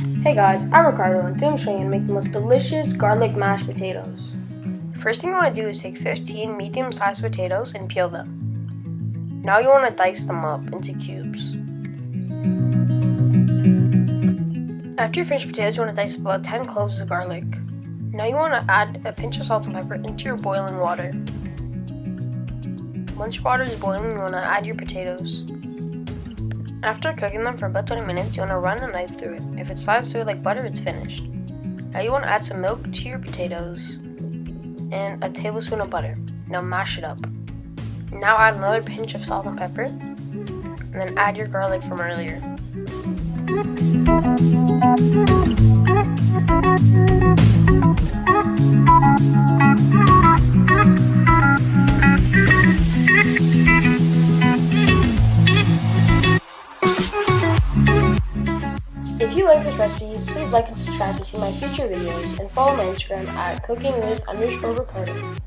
Hey guys, I'm Ricardo and today I'm showing you how to make the most delicious garlic mashed potatoes. First thing you want to do is take 15 medium-sized potatoes and peel them. Now you want to dice them up into cubes. After you finish potatoes, you want to dice about 10 cloves of garlic. Now you want to add a pinch of salt and pepper into your boiling water. Once your water is boiling, you want to add your potatoes. After cooking them for about 20 minutes, you want to run a knife through it. If it slides through like butter, it's finished. Now you want to add some milk to your potatoes and a tablespoon of butter. Now mash it up. Now add another pinch of salt and pepper, and then add your garlic from earlier. If you like this recipe, please like and subscribe to see my future videos and follow my Instagram at cookingwith_Ricardo.